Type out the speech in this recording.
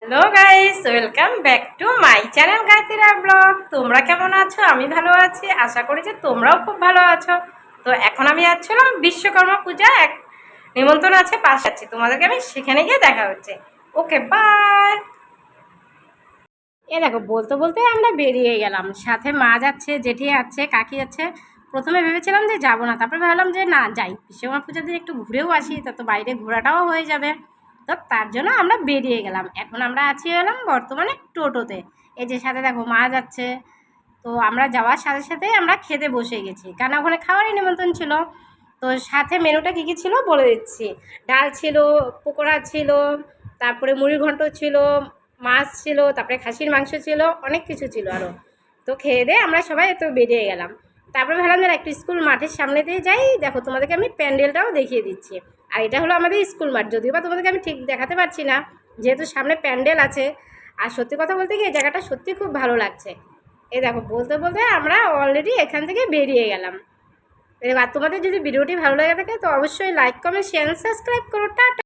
Hello guys, welcome back to my channel গায়ত্রীরা blog. তোমরা কেমন আছো? আমি ভালো আছি, আশা করি যে তোমরাও খুব ভালো আছো। তো এখন আমি যাচ্ছিলাম বিশ্বকর্মা পূজা, এক নিমন্ত্রণ আছে, পাশে আছি, তোমাদেরকে আমি সেখানে গিয়ে দেখা হচ্ছে। ওকে, বাই। দেখো, বলতে বলতে আমরা বেরিয়ে গেলাম, সাথে মা যাচ্ছে, জেঠি যাচ্ছে, কাকি যাচ্ছে। প্রথমে ভেবেছিলাম যে যাবো না, তারপরে ভাবলাম যে না, যাই, বিশ্বকর্মা পূজার দিন একটু ঘুরেও আসি, তো বাইরে ঘোরাটাও হয়ে যাবে। তো তার জন্য আমরা বেরিয়ে গেলাম। এখন আমরা আছি এলাম বর্তমানে টোটোতে। এই যে সাথে দেখো মা যাচ্ছে। তো আমরা যাওয়ার সাথে সাথেই আমরা খেতে বসে গেছি, কারণ ওখানে খাওয়ারই নিমন্ত্রণ ছিল। তো সাথে মেনুটা কী কী ছিল বলে দিচ্ছি। ডাল ছিল, পকোড়া ছিল, তারপরে মুড়ি ঘন্ট ছিল, মাছ ছিল, তারপরে খাসির মাংস ছিল, অনেক কিছু ছিল আরও। তো খেয়ে দিয়ে আমরা সবাই তো বেরিয়ে গেলাম। তারপরে ভাবলাম যে একটু স্কুল মাঠের সামনে দিয়ে যাই, দেখো তোমাদেরকে আমি প্যান্ডেলটাও দেখিয়ে দিচ্ছি। আর এটা হলো আমাদের স্কুল মাঠ, যদিও বা তোমাদেরকে আমি ঠিক দেখাতে পারছি না, যেহেতু সামনে প্যান্ডেল আছে। আর সত্যি কথা বলতে কি, এই জায়গাটা সত্যি খুব ভালো লাগছে। এই দেখো, বলতে বলতে আমরা অলরেডি এখান থেকে বেরিয়ে গেলাম। এবার তোমাদের যদি ভিডিওটি ভালো লাগে থাকে তো অবশ্যই লাইক, কমেন্ট, শেয়ার, সাবস্ক্রাইব করো। টাটা।